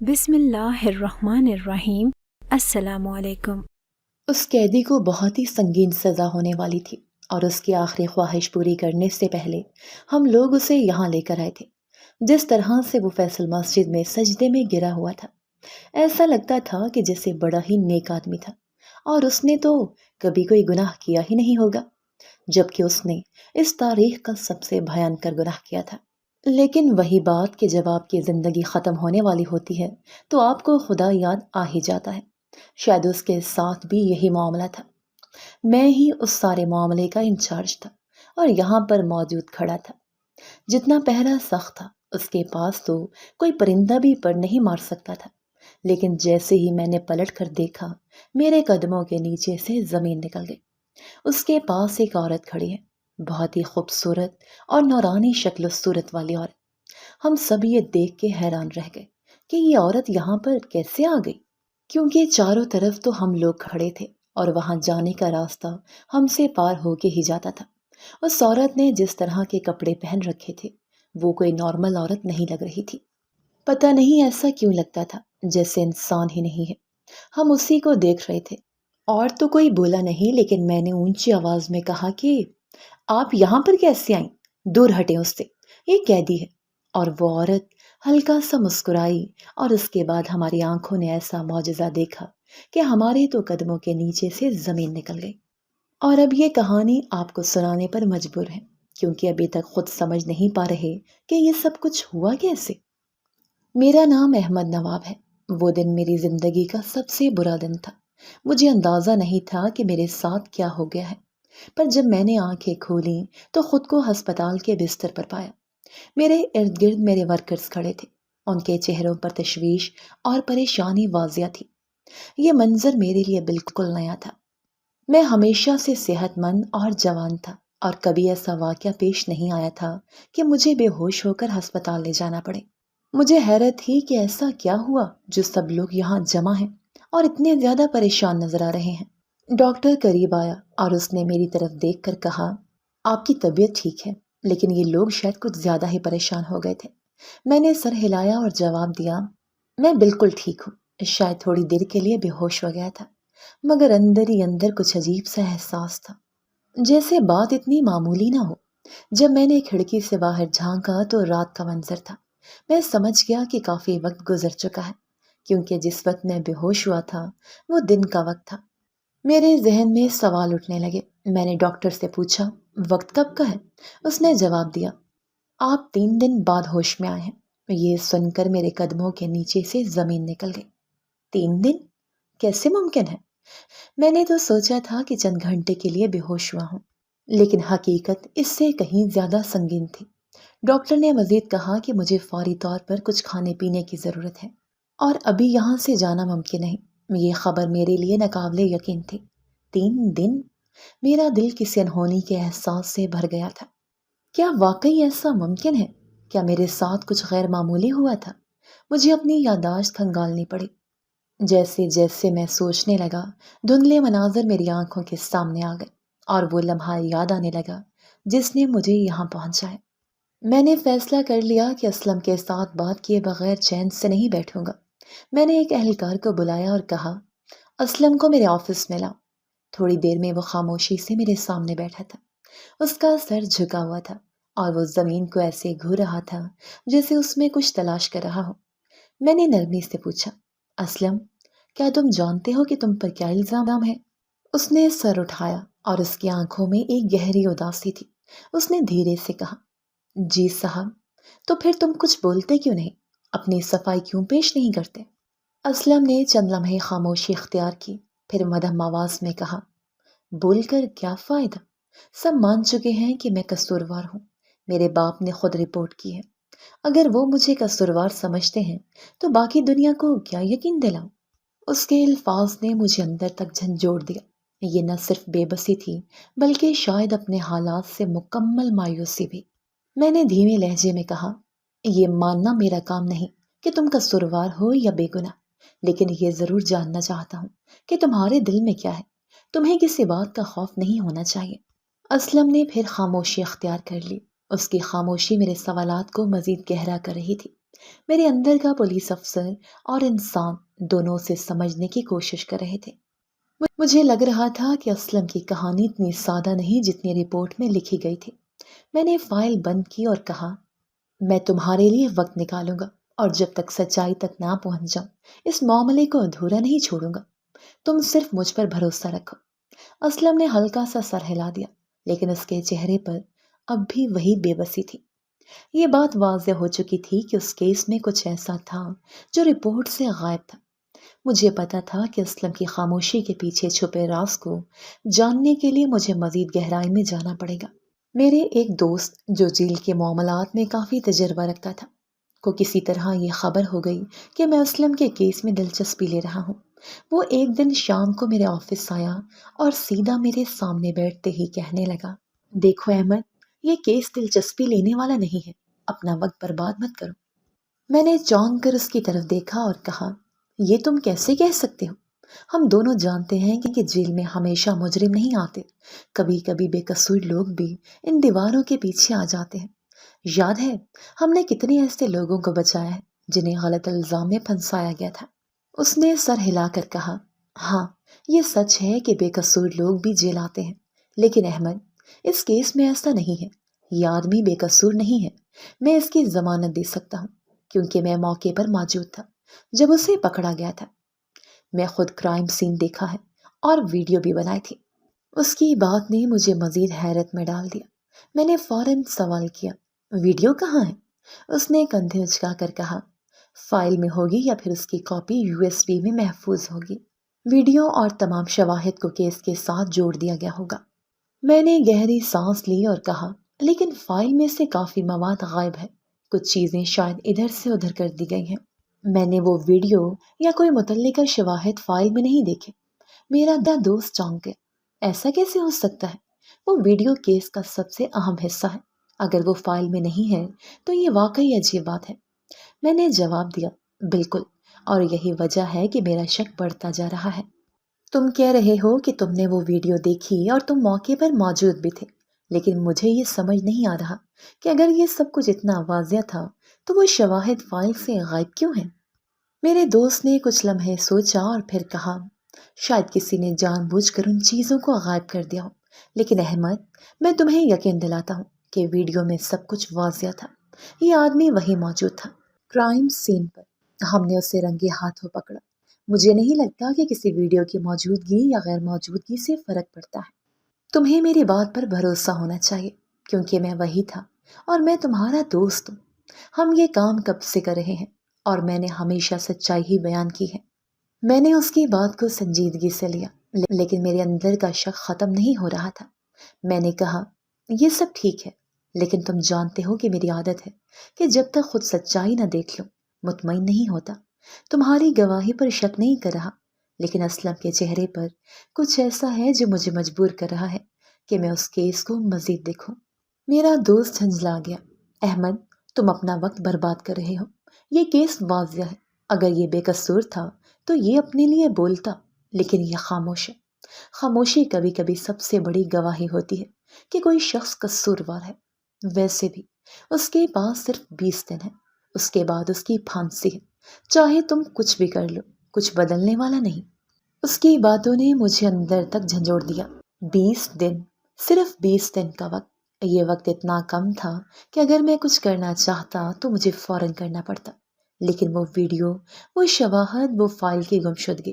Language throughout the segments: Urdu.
بسم اللہ الرحمن الرحیم۔ السلام علیکم۔ اس قیدی کو بہت ہی سنگین سزا ہونے والی تھی اور اس کی آخری خواہش پوری کرنے سے پہلے ہم لوگ اسے یہاں لے کر آئے تھے۔ جس طرح سے وہ فیصل مسجد میں سجدے میں گرا ہوا تھا، ایسا لگتا تھا کہ جیسے بڑا ہی نیک آدمی تھا اور اس نے تو کبھی کوئی گناہ کیا ہی نہیں ہوگا، جبکہ اس نے اس تاریخ کا سب سے بھیانکر گناہ کیا تھا۔ لیکن وہی بات کہ جب آپ کی زندگی ختم ہونے والی ہوتی ہے تو آپ کو خدا یاد آ ہی جاتا ہے۔ شاید اس کے ساتھ بھی یہی معاملہ تھا۔ میں ہی اس سارے معاملے کا انچارج تھا اور یہاں پر موجود کھڑا تھا۔ جتنا پہرا سخت تھا، اس کے پاس تو کوئی پرندہ بھی پر نہیں مار سکتا تھا، لیکن جیسے ہی میں نے پلٹ کر دیکھا، میرے قدموں کے نیچے سے زمین نکل گئی۔ اس کے پاس ایک عورت کھڑی ہے، بہت ہی خوبصورت اور نورانی شکل و صورت والی عورت۔ ہم سب یہ دیکھ کے حیران رہ گئے کہ یہ عورت یہاں پر کیسے آ گئی، کیونکہ چاروں طرف تو ہم لوگ کھڑے تھے اور وہاں جانے کا راستہ ہم سے پار ہو کے ہی جاتا تھا۔ اس عورت نے جس طرح کے کپڑے پہن رکھے تھے، وہ کوئی نارمل عورت نہیں لگ رہی تھی۔ پتہ نہیں ایسا کیوں لگتا تھا جیسے انسان ہی نہیں ہے۔ ہم اسی کو دیکھ رہے تھے اور تو کوئی بولا نہیں، لیکن میں نے اونچی آواز میں کہا کہ آپ یہاں پر کیسے آئیں؟ دور ہٹیں اس سے، یہ قیدی ہے۔ اور وہ عورت ہلکا سا مسکرائی اور اس کے بعد ہماری آنکھوں نے ایسا معجزہ دیکھا کہ ہمارے تو قدموں کے نیچے سے زمین نکل گئی۔ اور اب یہ کہانی آپ کو سنانے پر مجبور ہے، کیونکہ ابھی تک خود سمجھ نہیں پا رہے کہ یہ سب کچھ ہوا کیسے۔ میرا نام احمد نواب ہے۔ وہ دن میری زندگی کا سب سے برا دن تھا۔ مجھے اندازہ نہیں تھا کہ میرے ساتھ کیا ہو گیا ہے، پر جب میں نے آنکھیں کھولیں تو خود کو ہسپتال کے بستر پر پایا۔ میرے ارد گرد میرے ورکرز کھڑے تھے، ان کے چہروں پر تشویش اور پریشانی واضح تھی۔ یہ منظر میرے لیے بالکل نیا تھا۔ میں ہمیشہ سے صحت مند اور جوان تھا اور کبھی ایسا واقعہ پیش نہیں آیا تھا کہ مجھے بے ہوش ہو کر ہسپتال لے جانا پڑے۔ مجھے حیرت تھی کہ ایسا کیا ہوا جو سب لوگ یہاں جمع ہیں اور اتنے زیادہ پریشان نظر آ رہے ہیں۔ ڈاکٹر قریب آیا اور اس نے میری طرف دیکھ کر کہا، آپ کی طبیعت ٹھیک ہے، لیکن یہ لوگ شاید کچھ زیادہ ہی پریشان ہو گئے تھے۔ میں نے سر ہلایا اور جواب دیا، میں بالکل ٹھیک ہوں، شاید تھوڑی دیر کے لیے بے ہوش ہو گیا تھا، مگر اندر ہی اندر کچھ عجیب سا احساس تھا، جیسے بات اتنی معمولی نہ ہو۔ جب میں نے کھڑکی سے باہر جھانکا تو رات کا منظر تھا۔ میں سمجھ گیا کہ کافی وقت گزر چکا ہے، کیونکہ جس وقت میں بے ہوش ہوا تھا وہ دن کا وقت تھا۔ میرے ذہن میں سوال اٹھنے لگے۔ میں نے ڈاکٹر سے پوچھا، وقت کب کا ہے؟ اس نے جواب دیا، آپ 3 دن بعد ہوش میں آئے ہیں۔ یہ سن کر میرے قدموں کے نیچے سے زمین نکل گئی۔ 3 دن؟ کیسے ممکن ہے؟ میں نے تو سوچا تھا کہ چند گھنٹے کے لیے بے ہوش ہوا ہوں، لیکن حقیقت اس سے کہیں زیادہ سنگین تھی۔ ڈاکٹر نے مزید کہا کہ مجھے فوری طور پر کچھ کھانے پینے کی ضرورت ہے اور ابھی یہاں سے جانا ممکن نہیں۔ یہ خبر میرے لیے ناقابل یقین تھی۔ 3 دن؟ میرا دل کسی انہونی کے احساس سے بھر گیا تھا۔ کیا واقعی ایسا ممکن ہے؟ کیا میرے ساتھ کچھ غیر معمولی ہوا تھا؟ مجھے اپنی یادداشت کھنگالنی پڑی۔ جیسے جیسے میں سوچنے لگا، دھندلے مناظر میری آنکھوں کے سامنے آ گئے اور وہ لمحہ یاد آنے لگا جس نے مجھے یہاں پہنچایا۔ میں نے فیصلہ کر لیا کہ اسلم کے ساتھ بات کیے بغیر چین سے نہیں بیٹھوں گا۔ میں نے ایک اہلکار کو بلایا اور کہا، اسلم کو میرے آفس میں لاؤ۔ تھوڑی دیر میں وہ خاموشی سے میرے سامنے بیٹھا تھا۔ اس کا سر جھکا ہوا تھا اور وہ زمین کو ایسے گھور رہا تھا جیسے اس میں کچھ تلاش کر رہا ہو۔ میں نے نرمی سے پوچھا، اسلم، کیا تم جانتے ہو کہ تم پر کیا الزام ہے؟ اس نے سر اٹھایا اور اس کی آنکھوں میں ایک گہری اداسی تھی۔ اس نے دھیرے سے کہا، جی صاحب، تو پھر تم کچھ بولتے کیوں نہیں؟ اپنی صفائی کیوں پیش نہیں کرتے؟ اسلم نے چند لمحے خاموشی اختیار کی، پھر مدھم آواز میں کہا، بول کر کیا فائدہ؟ سب مان چکے ہیں کہ میں قصوروار ہوں۔ میرے باپ نے خود رپورٹ کی ہے۔ اگر وہ مجھے قصوروار سمجھتے ہیں تو باقی دنیا کو کیا یقین دلاؤں؟ اس کے الفاظ نے مجھے اندر تک جھنجھوڑ دیا۔ یہ نہ صرف بے بسی تھی، بلکہ شاید اپنے حالات سے مکمل مایوسی بھی۔ میں نے دھیمے لہجے میں کہا، یہ ماننا میرا کام نہیں کہ تم قصوروار ہو یا بے گناہ، لیکن یہ ضرور جاننا چاہتا ہوں کہ تمہارے دل میں کیا ہے۔ تمہیں کسی بات کا خوف نہیں ہونا چاہیے۔ اسلم نے پھر خاموشی اختیار کر لی۔ اس کی خاموشی میرے سوالات کو مزید گہرا کر رہی تھی۔ میرے اندر کا پولیس افسر اور انسان دونوں سے سمجھنے کی کوشش کر رہے تھے۔ مجھے لگ رہا تھا کہ اسلم کی کہانی اتنی سادہ نہیں جتنی رپورٹ میں لکھی گئی تھی۔ میں نے فائل بند کی اور کہا، میں تمہارے لیے وقت نکالوں گا اور جب تک سچائی تک نہ پہنچ جاؤں اس معاملے کو ادھورا نہیں چھوڑوں گا۔ تم صرف مجھ پر بھروسہ رکھو۔ اسلم نے ہلکا سا سر ہلا دیا، لیکن اس کے چہرے پر اب بھی وہی بے بسی تھی۔ یہ بات واضح ہو چکی تھی کہ اس کیس میں کچھ ایسا تھا جو رپورٹ سے غائب تھا۔ مجھے پتا تھا کہ اسلم کی خاموشی کے پیچھے چھپے راز کو جاننے کے لیے مجھے مزید گہرائی میں جانا پڑے گا۔ میرے ایک دوست جو جیل کے معاملات میں کافی تجربہ رکھتا تھا کو کسی طرح یہ خبر ہو گئی کہ میں اسلم کے کیس میں دلچسپی لے رہا ہوں۔ وہ ایک دن شام کو میرے آفس آیا اور سیدھا میرے سامنے بیٹھتے ہی کہنے لگا، دیکھو احمد، یہ کیس دلچسپی لینے والا نہیں ہے، اپنا وقت برباد مت کرو۔ میں نے چونک کر اس کی طرف دیکھا اور کہا، یہ تم کیسے کہہ سکتے ہو؟ ہم دونوں جانتے ہیں کہ جیل میں ہمیشہ مجرم نہیں آتے، کبھی کبھی بے قصور لوگ بھی ان دیواروں کے پیچھے آ جاتے ہیں۔ یاد ہے ہم نے کتنے ایسے لوگوں کو بچایا ہے جنہیں غلط الزام میں پھنسایا گیا تھا۔ اس نے سر ہلا کر کہا، ہاں یہ سچ ہے کہ بے قصور لوگ بھی جیل آتے ہیں، لیکن احمد اس کیس میں ایسا نہیں ہے۔ یہ آدمی بے قصور نہیں ہے، میں اس کی ضمانت دے سکتا ہوں کیونکہ میں موقع پر موجود تھا جب اسے پکڑا گیا تھا۔ میں خود کرائم سین دیکھا ہے اور ویڈیو بھی بنائی تھی۔ اس کی بات نے مجھے مزید حیرت میں ڈال دیا۔ میں نے فوراً سوال کیا، ویڈیو کہاں ہے؟ اس نے کندھے اچکا کر کہا، فائل میں ہوگی یا پھر اس کی کاپی USB میں محفوظ ہوگی۔ ویڈیو اور تمام شواہد کو کیس کے ساتھ جوڑ دیا گیا ہوگا۔ میں نے گہری سانس لی اور کہا، لیکن فائل میں سے کافی مواد غائب ہے، کچھ چیزیں شاید ادھر سے ادھر کر دی گئی ہیں۔ میں نے وہ ویڈیو یا کوئی متعلقہ شواہد فائل میں نہیں دیکھے۔ میرا دوست چونک گیا، ایسا کیسے ہو سکتا ہے؟ وہ ویڈیو کیس کا سب سے اہم حصہ ہے، اگر وہ فائل میں نہیں ہے تو یہ واقعی عجیب بات ہے۔ میں نے جواب دیا، بالکل، اور یہی وجہ ہے کہ میرا شک بڑھتا جا رہا ہے۔ تم کہہ رہے ہو کہ تم نے وہ ویڈیو دیکھی اور تم موقع پر موجود بھی تھے، لیکن مجھے یہ سمجھ نہیں آ رہا کہ اگر یہ سب کچھ اتنا واضح تھا تو وہ شواہد فائل سے غائب کیوں ہیں؟ میرے دوست نے کچھ لمحے سوچا اور پھر کہا، شاید کسی نے جان بوجھ کر ان چیزوں کو غائب کر دیا ہو، لیکن احمد میں تمہیں یقین دلاتا ہوں کہ ویڈیو میں سب کچھ واضح تھا۔ یہ آدمی وہی موجود تھا، کرائم سین پر۔ ہم نے اسے رنگے ہاتھوں پکڑا۔ مجھے نہیں لگتا کہ کسی ویڈیو کی موجودگی یا غیر موجودگی سے فرق پڑتا ہے۔ تمہیں میری بات پر بھروسہ ہونا چاہیے کیونکہ میں وہی تھا اور میں تمہارا دوست ہوں۔ ہم یہ کام کب سے کر رہے ہیں اور میں نے ہمیشہ سچائی ہی بیان کی ہے۔ میں نے اس کی بات کو سنجیدگی سے لیا، لیکن میرے اندر کا شک ختم نہیں ہو رہا تھا۔ میں نے کہا، یہ سب ٹھیک ہے، لیکن تم جانتے ہو کہ میری عادت ہے کہ جب تک خود سچائی نہ دیکھ لوں مطمئن نہیں ہوتا۔ تمہاری گواہی پر شک نہیں کر رہا، لیکن اسلم کے چہرے پر کچھ ایسا ہے جو مجھے مجبور کر رہا ہے کہ میں اس کیس کو مزید دیکھوں۔ میرا دوست جھنجھلا گیا، احمد تم اپنا وقت برباد کر رہے ہو، یہ کیس واضح ہے۔ اگر یہ بے قصور تھا تو یہ اپنے لیے بولتا، لیکن یہ خاموش ہے۔ خاموشی کبھی کبھی سب سے بڑی گواہی ہوتی ہے کہ کوئی شخص قصوروار ہے۔ ویسے بھی اس کے پاس صرف 20 دن ہے، اس کے بعد اس کی پھانسی ہے۔ چاہے تم کچھ بھی کر لو، کچھ بدلنے والا نہیں۔ اس کی باتوں نے مجھے اندر تک جھنجھوڑ دیا۔ 20 دن، صرف 20 دن کا وقت۔ یہ وقت اتنا کم تھا کہ اگر میں کچھ کرنا چاہتا تو مجھے فوراً کرنا پڑتا، لیکن وہ ویڈیو، وہ شواہد، وہ فائل کی گمشدگی،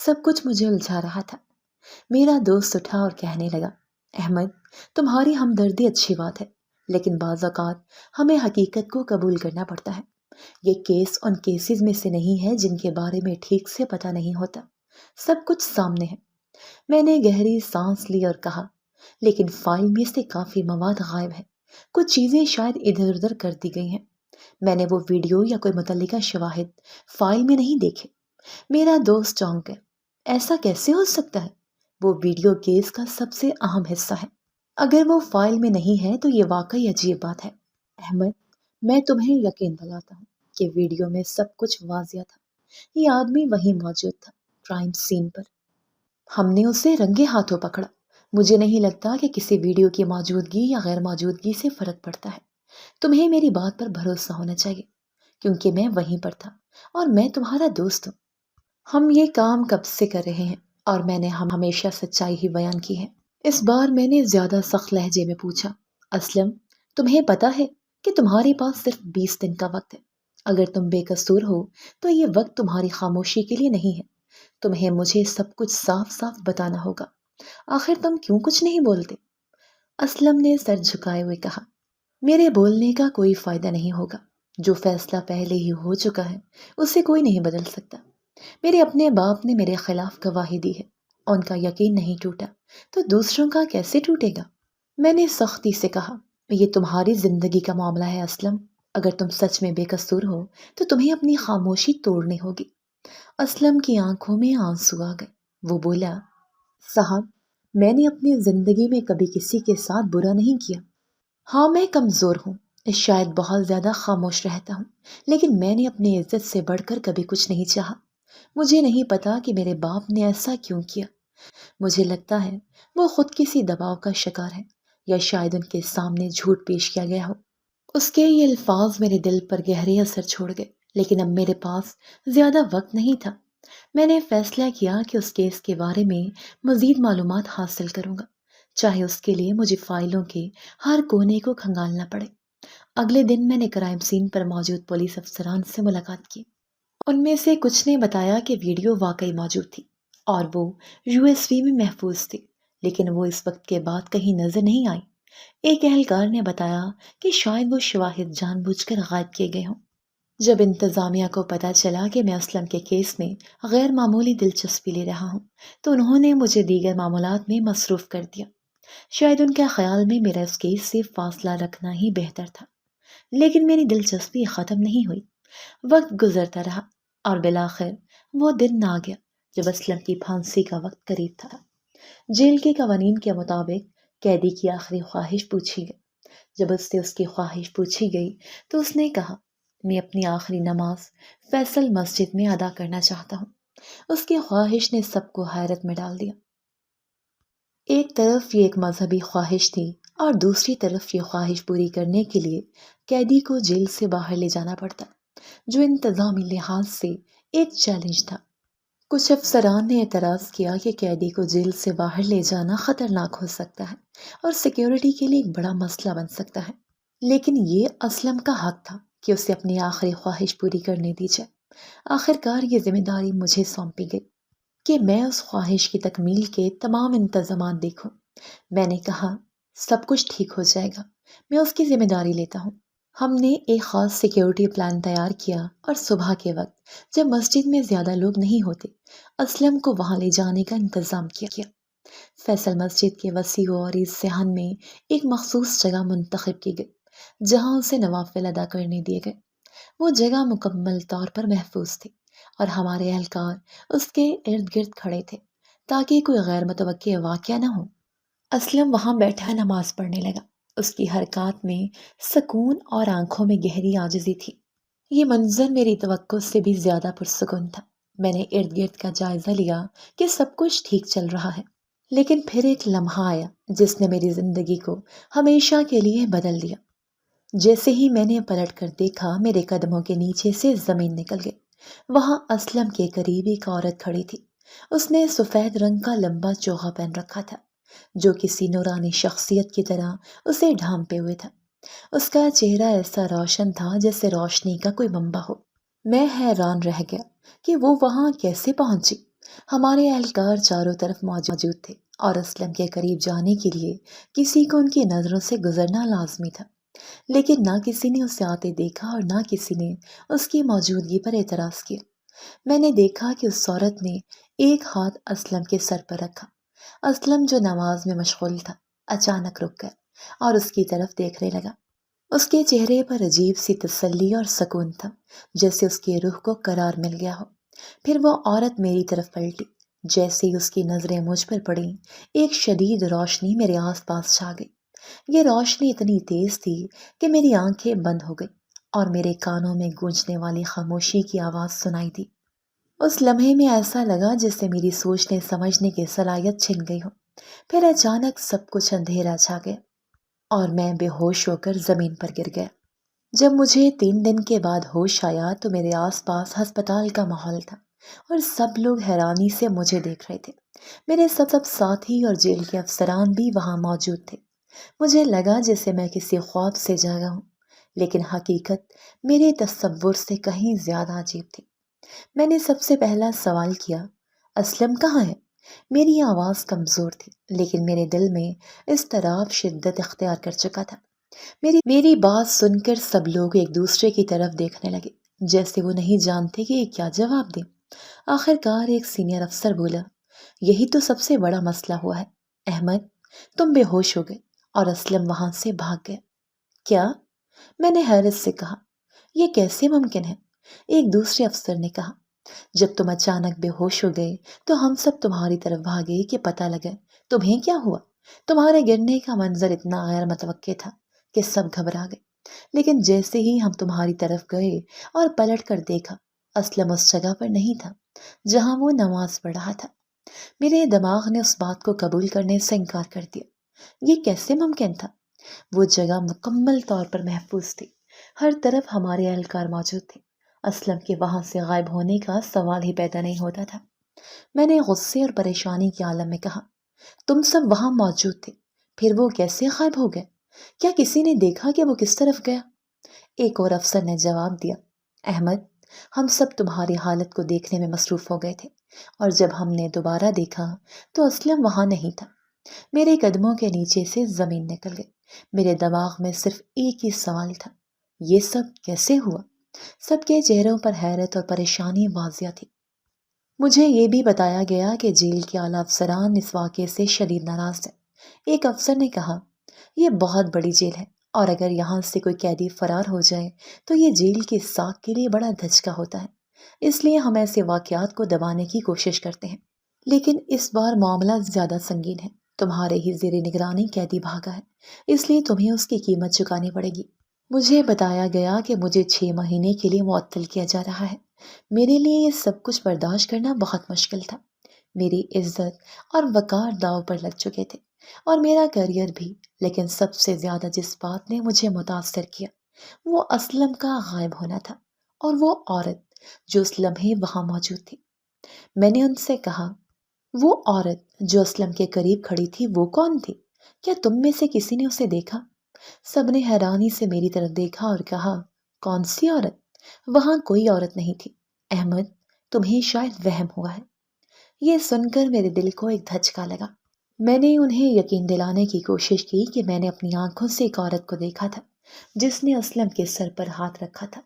سب کچھ مجھے الجھا رہا تھا۔ میرا دوست اٹھا اور کہنے لگا، احمد تمہاری ہمدردی اچھی بات ہے، لیکن بعض اوقات ہمیں حقیقت کو قبول کرنا پڑتا ہے۔ یہ کیس ان کیسز میں سے نہیں ہے جن کے بارے میں ٹھیک سے پتہ نہیں ہوتا۔ سب کچھ سامنے ہے۔ میں نے گہری سانس لی اور کہا، لیکن فائل میں سے کافی مواد غائب ہے، کچھ چیزیں شاید ادھر ادھر کر دی گئی ہیں۔ میں نے وہ ویڈیو یا کوئی متعلقہ شواہد فائل میں نہیں دیکھے۔ میرا دوست چونک گیا، ایسا کیسے ہو سکتا ہے؟ وہ ویڈیو کیس کا سب سے اہم حصہ ہے۔ اگر وہ فائل میں نہیں ہے تو یہ واقعی عجیب بات ہے۔ احمد میں تمہیں یقین دلاتا ہوں کہ ویڈیو میں سب کچھ واضح تھا۔ یہ آدمی وہی موجود تھا، کرائم سین پر۔ ہم نے اسے رنگے ہاتھوں پکڑا۔ مجھے نہیں لگتا کہ کسی ویڈیو کی موجودگی یا غیر موجودگی سے فرق پڑتا ہے۔ تمہیں میری بات پر بھروسہ ہونا چاہیے کیونکہ میں وہیں پر تھا اور میں تمہارا دوست ہوں۔ ہم یہ کام کب سے کر رہے ہیں اور میں نے ہمیشہ سچائی ہی بیان کی ہے۔ اس بار میں نے زیادہ سخت لہجے میں پوچھا، اسلم تمہیں پتا ہے کہ تمہارے پاس صرف 20 دن کا وقت ہے۔ اگر تم بے قصور ہو تو یہ وقت تمہاری خاموشی کے لیے نہیں ہے۔ تمہیں مجھے سب کچھ صاف صاف بتانا ہوگا۔ آخر تم کیوں کچھ نہیں بولتے؟ اسلم نے سر جھکائے ہوئے کہا، میرے بولنے کا کوئی فائدہ نہیں ہوگا۔ جو فیصلہ پہلے ہی ہو چکا ہے اسے کوئی نہیں بدل سکتا۔ میرے اپنے باپ نے میرے خلاف گواہی دی ہے، ان کا یقین نہیں ٹوٹا تو دوسروں کا کیسے ٹوٹے گا؟ میں نے سختی سے کہا، یہ تمہاری زندگی کا معاملہ ہے اسلم۔ اگر تم سچ میں بے قصور ہو تو تمہیں اپنی خاموشی توڑنی ہوگی۔ اسلم کی آنکھوں میں آنسو آ گئے۔ وہ بولا، صاحب میں نے اپنی زندگی میں کبھی کسی کے ساتھ برا نہیں کیا۔ ہاں میں کمزور ہوں، شاید بہت زیادہ خاموش رہتا ہوں، لیکن میں نے اپنی عزت سے بڑھ کر کبھی کچھ نہیں چاہا۔ مجھے نہیں پتا کہ میرے باپ نے ایسا کیوں کیا۔ مجھے لگتا ہے وہ خود کسی دباؤ کا شکار ہے، یا شاید ان کے سامنے جھوٹ پیش کیا گیا ہو۔ اس کے یہ الفاظ میرے دل پر گہرے اثر چھوڑ گئے، لیکن اب میرے پاس زیادہ وقت نہیں تھا۔ میں نے فیصلہ کیا کہ اس کیس کے بارے میں مزید معلومات حاصل کروں گا، چاہے اس کے لیے مجھے فائلوں کے ہر کونے کو کھنگالنا پڑے۔ اگلے دن میں نے کرائم سین پر موجود پولیس افسران سے ملاقات کی۔ ان میں سے کچھ نے بتایا کہ ویڈیو واقعی موجود تھی اور وہ USB میں محفوظ تھی، لیکن وہ اس وقت کے بعد کہیں نظر نہیں آئی۔ ایک اہلکار نے بتایا کہ شاید وہ شواہد جان بوجھ کر غائب کیے گئے ہوں۔ جب انتظامیہ کو پتہ چلا کہ میں اسلم کے کیس میں غیر معمولی دلچسپی لے رہا ہوں تو انہوں نے مجھے دیگر معاملات میں مصروف کر دیا۔ شاید ان کے خیال میں میرا اس کیس سے فاصلہ رکھنا ہی بہتر تھا، لیکن میری دلچسپی ختم نہیں ہوئی۔ وقت گزرتا رہا اور بالآخر وہ دن آ گیا جب اسلم کی پھانسی کا وقت قریب تھا۔ جیل کے قوانین کے مطابق قیدی کی آخری خواہش پوچھی گئی۔ جب اس سے اس کی خواہش پوچھی گئی تو اس نے کہا، میں اپنی آخری نماز فیصل مسجد میں ادا کرنا چاہتا ہوں۔ اس کی خواہش نے سب کو حیرت میں ڈال دیا۔ ایک طرف یہ ایک مذہبی خواہش تھی اور دوسری طرف یہ خواہش پوری کرنے کے لیے قیدی کو جیل سے باہر لے جانا پڑتا، جو انتظامی لحاظ سے ایک چیلنج تھا۔ کچھ افسران نے اعتراض کیا کہ قیدی کو جیل سے باہر لے جانا خطرناک ہو سکتا ہے اور سیکیورٹی کے لیے ایک بڑا مسئلہ بن سکتا ہے، لیکن یہ اسلم کا حق تھا کہ اسے اپنی آخری خواہش پوری کرنے دی جائے۔ آخرکار یہ ذمہ داری مجھے سونپی گئی کہ میں اس خواہش کی تکمیل کے تمام انتظامات دیکھوں۔ میں نے کہا، سب کچھ ٹھیک ہو جائے گا، میں اس کی ذمہ داری لیتا ہوں۔ ہم نے ایک خاص سیکیورٹی پلان تیار کیا اور صبح کے وقت جب مسجد میں زیادہ لوگ نہیں ہوتے، اسلم کو وہاں لے جانے کا انتظام کیا۔ فیصل مسجد کے وسیع و عریض صحن میں ایک مخصوص جگہ منتخب کی گئی جہاں اسے نوافل ادا کرنے دیے گئے۔ وہ جگہ مکمل طور پر محفوظ تھی اور ہمارے اہلکار اس کے ارد گرد کھڑے تھے تاکہ کوئی غیر متوقع واقعہ نہ ہو۔ اسلم وہاں بیٹھا نماز پڑھنے لگا۔ اس کی حرکات میں سکون اور آنکھوں میں گہری عاجزی تھی۔ یہ منظر میری توقع سے بھی زیادہ پرسکون تھا۔ میں نے ارد گرد کا جائزہ لیا کہ سب کچھ ٹھیک چل رہا ہے، لیکن پھر ایک لمحہ آیا جس نے میری زندگی کو ہمیشہ کے لیے بدل دیا۔ جیسے ہی میں نے پلٹ کر دیکھا، میرے قدموں کے نیچے سے زمین نکل گئی۔ وہاں اسلم کے قریب ایک عورت کھڑی تھی۔ اس نے سفید رنگ کا لمبا چوغا پہن رکھا تھا جو کسی نورانی شخصیت کی طرح اسے ڈھانپے ہوئے تھا۔ اس کا چہرہ ایسا روشن تھا جیسے روشنی کا کوئی منبع ہو۔ میں حیران رہ گیا کہ وہ وہاں کیسے پہنچی۔ ہمارے اہلکار چاروں طرف موجود تھے اور اسلم کے قریب جانے کے لیے کسی کو ان کی نظروں سے گزرنا لازمی تھا، لیکن نہ کسی نے اسے آتے دیکھا اور نہ کسی نے اس کی موجودگی پر اعتراض کیا۔ میں نے دیکھا کہ اس عورت نے ایک ہاتھ اسلم کے سر پر رکھا۔ اسلم جو نماز میں مشغول تھا اچانک رک گیا اور اس کی طرف دیکھنے لگا۔ اس کے چہرے پر عجیب سی تسلی اور سکون تھا، جیسے اس کی روح کو قرار مل گیا ہو۔ پھر وہ عورت میری طرف پلٹی۔ جیسے ہی اس کی نظریں مجھ پر پڑیں، ایک شدید روشنی میرے آس پاس چھا گئی۔ یہ روشنی اتنی تیز تھی کہ میری آنکھیں بند ہو گئی اور میرے کانوں میں گونجنے والی خاموشی کی آواز سنائی دی۔ اس لمحے میں ایسا لگا جیسے میری سوچنے سمجھنے کی صلاحیت چھن گئی ہو۔ پھر اچانک سب کچھ اندھیرا چھا گیا اور میں بے ہوش ہو کر زمین پر گر گیا۔ جب مجھے 3 دن کے بعد ہوش آیا تو میرے آس پاس ہسپتال کا ماحول تھا اور سب لوگ حیرانی سے مجھے دیکھ رہے تھے۔ میرے سب ساتھی اور جیل کے افسران بھی وہاں موجود تھے۔ مجھے لگا جیسے میں کسی خواب سے جاگا ہوں، لیکن حقیقت میرے تصور سے کہیں زیادہ عجیب تھی۔ میں نے سب سے پہلا سوال کیا، اسلم کہاں ہے؟ میری آواز کمزور تھی، لیکن میرے دل میں اضطراب شدت اختیار کر چکا تھا۔ میری بات سن کر سب لوگ ایک دوسرے کی طرف دیکھنے لگے، جیسے وہ نہیں جانتے کہ کیا جواب دیں۔ آخر کار ایک سینئر افسر بولا، یہی تو سب سے بڑا مسئلہ ہوا ہے احمد، تم بے ہوش ہو گئے اور اسلم وہاں سے بھاگ گیا۔ کیا؟ میں نے حیرت سے کہا، یہ کیسے ممکن ہے؟ ایک دوسرے افسر نے کہا، جب تم اچانک بے ہوش ہو گئے تو ہم سب تمہاری طرف بھاگے کہ پتہ لگے تمہیں کیا ہوا۔ تمہارے گرنے کا منظر اتنا غیر متوقع تھا کہ سب گھبرا گئے، لیکن جیسے ہی ہم تمہاری طرف گئے اور پلٹ کر دیکھا، اسلم اس جگہ پر نہیں تھا جہاں وہ نماز پڑھ رہا تھا۔ میرے دماغ نے اس بات کو قبول کرنے سے انکار کر دیا۔ یہ کیسے ممکن تھا؟ وہ جگہ مکمل طور پر محفوظ تھی، ہر طرف ہمارے اہلکار موجود تھے، اسلم کے وہاں سے غائب ہونے کا سوال ہی پیدا نہیں ہوتا تھا۔ میں نے غصے اور پریشانی کے عالم میں کہا، تم سب وہاں موجود تھے، پھر وہ کیسے غائب ہو گئے؟ کیا کسی نے دیکھا کہ وہ کس طرف گیا؟ ایک اور افسر نے جواب دیا، احمد، ہم سب تمہاری حالت کو دیکھنے میں مصروف ہو گئے تھے، اور جب ہم نے دوبارہ دیکھا تو اسلم وہاں نہیں تھا۔ میرے قدموں کے نیچے سے زمین نکل گئی۔ میرے دماغ میں صرف ایک ہی سوال تھا، یہ سب کیسے ہوا؟ سب کے چہروں پر حیرت اور پریشانی واضح تھی۔ مجھے یہ بھی بتایا گیا کہ جیل کے اعلیٰ افسران اس واقعے سے شدید ناراض ہیں۔ ایک افسر نے کہا، یہ بہت بڑی جیل ہے اور اگر یہاں سے کوئی قیدی فرار ہو جائے تو یہ جیل کی ساکھ کے لیے بڑا دھچکا ہوتا ہے، اس لیے ہم ایسے واقعات کو دبانے کی کوشش کرتے ہیں۔ لیکن اس بار معاملہ زیادہ سنگین ہے، تمہارے ہی زیر نگرانی قیدی بھاگا ہے، اس لیے تمہیں اس کی قیمت چکانی پڑے گی۔ مجھے بتایا گیا کہ مجھے 6 مہینے کے لیے معطل کیا جا رہا ہے۔ میرے لیے یہ سب کچھ برداشت کرنا بہت مشکل تھا۔ میری عزت اور وقار داؤ پر لگ چکے تھے اور میرا کیریئر بھی، لیکن سب سے زیادہ جس بات نے مجھے متاثر کیا وہ اسلم کا غائب ہونا تھا، اور وہ عورت جو اس لمحے وہاں موجود تھی۔ میں نے ان سے کہا، وہ عورت جو اسلم کے قریب کھڑی تھی وہ کون تھی؟ کیا تم میں سے کسی نے اسے دیکھا؟ سب نے حیرانی سے میری طرف دیکھا اور کہا، کون سی عورت؟ وہاں کوئی عورت نہیں تھی احمد، تمہیں شاید وہم ہوا ہے۔ یہ سن کر میرے دل کو ایک دھچکا لگا۔ میں نے انہیں یقین دلانے کی کوشش کی کہ میں نے اپنی آنکھوں سے ایک عورت کو دیکھا تھا جس نے اسلم کے سر پر ہاتھ رکھا تھا،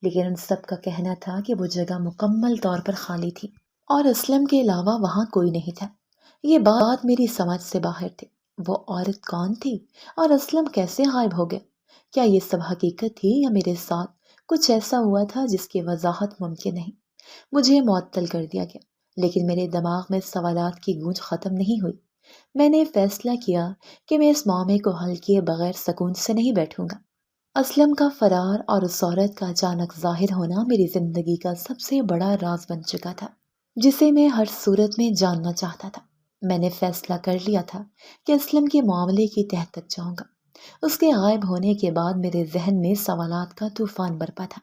لیکن ان سب کا کہنا تھا کہ وہ جگہ مکمل طور پر خالی تھی اور اسلم کے علاوہ وہاں کوئی نہیں تھا۔ یہ بات میری سمجھ سے باہر تھی۔ وہ عورت کون تھی اور اسلم کیسے غائب ہو گیا؟ کیا یہ سب حقیقت تھی یا میرے ساتھ کچھ ایسا ہوا تھا جس کی وضاحت ممکن نہیں؟ مجھے معطل کر دیا گیا، لیکن میرے دماغ میں سوالات کی گونج ختم نہیں ہوئی۔ میں نے فیصلہ کیا کہ میں اس معاملے کو حل کیے بغیر سکون سے نہیں بیٹھوں گا۔ اسلم کا فرار اور اس عورت کا اچانک ظاہر ہونا میری زندگی کا سب سے بڑا راز بن چکا تھا، جسے میں ہر صورت میں جاننا چاہتا تھا۔ میں نے فیصلہ کر لیا تھا کہ اسلم کے معاملے کی تہہ تک جاؤں گا۔ اس کے غائب ہونے کے بعد میرے ذہن میں سوالات کا طوفان برپا تھا،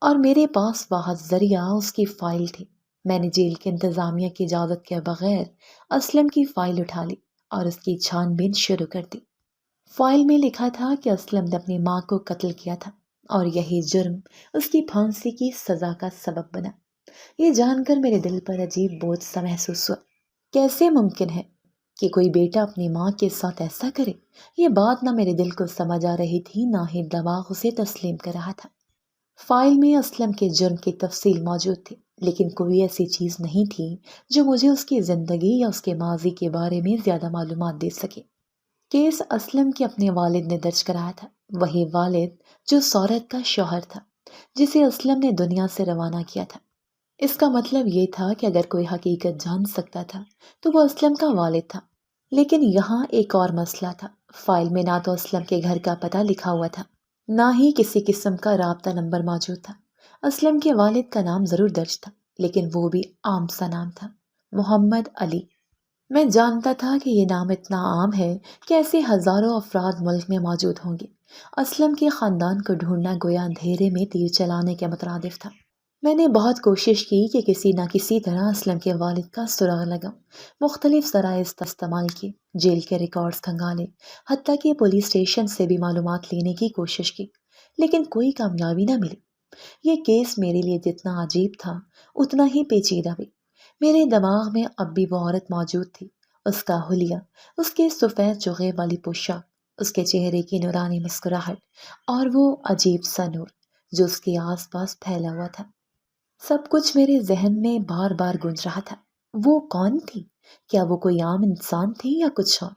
اور میرے پاس واحد ذریعہ اس کی فائل تھی۔ میں نے جیل کے انتظامیہ کی اجازت کے بغیر اسلم کی فائل اٹھا لی اور اس کی چھان بین شروع کر دی۔ فائل میں لکھا تھا کہ اسلم نے اپنی ماں کو قتل کیا تھا اور یہی جرم اس کی پھانسی کی سزا کا سبب بنا۔ یہ جان کر میرے دل پر عجیب بوجھ سا محسوس ہوا۔ کیسے ممکن ہے کہ کوئی بیٹا اپنی ماں کے ساتھ ایسا کرے؟ یہ بات نہ میرے دل کو سمجھ آ رہی تھی، نہ ہی دماغ اسے تسلیم کر رہا تھا۔ فائل میں اسلم کے جرم کی تفصیل موجود تھی، لیکن کوئی ایسی چیز نہیں تھی جو مجھے اس کی زندگی یا اس کے ماضی کے بارے میں زیادہ معلومات دے سکے۔ کیس اسلم کے اپنے والد نے درج کرایا تھا، وہی والد جو اس عورت کا شوہر تھا جسے اسلم نے دنیا سے روانہ کیا تھا۔ اس کا مطلب یہ تھا کہ اگر کوئی حقیقت جان سکتا تھا تو وہ اسلم کا والد تھا۔ لیکن یہاں ایک اور مسئلہ تھا، فائل میں نہ تو اسلم کے گھر کا پتہ لکھا ہوا تھا، نہ ہی کسی قسم کا رابطہ نمبر موجود تھا۔ اسلم کے والد کا نام ضرور درج تھا، لیکن وہ بھی عام سا نام تھا، محمد علی۔ میں جانتا تھا کہ یہ نام اتنا عام ہے کہ ایسے ہزاروں افراد ملک میں موجود ہوں گے۔ اسلم کے خاندان کو ڈھونڈنا گویا اندھیرے میں تیر چلانے کے مترادف تھا۔ میں نے بہت کوشش کی کہ کسی نہ کسی طرح اسلم کے والد کا سراغ لگاؤں، مختلف ذرائع استعمال کیے، جیل کے ریکارڈز کھنگالے، حتیٰ کہ پولیس اسٹیشن سے بھی معلومات لینے کی کوشش کی، لیکن کوئی کامیابی نہ ملی۔ یہ کیس میرے لیے جتنا عجیب تھا اتنا ہی پیچیدہ بھی۔ میرے دماغ میں اب بھی وہ عورت موجود تھی، اس کا حلیہ، اس کے سفید چوغے والی پوشاک، اس کے چہرے کی نورانی مسکراہٹ اور وہ عجیب سا نور جو اس کے آس پاس پھیلا ہوا تھا۔ سب کچھ میرے ذہن میں بار بار گونج رہا تھا۔ وہ کون تھی؟ کیا وہ کوئی عام انسان تھی یا کچھ اور؟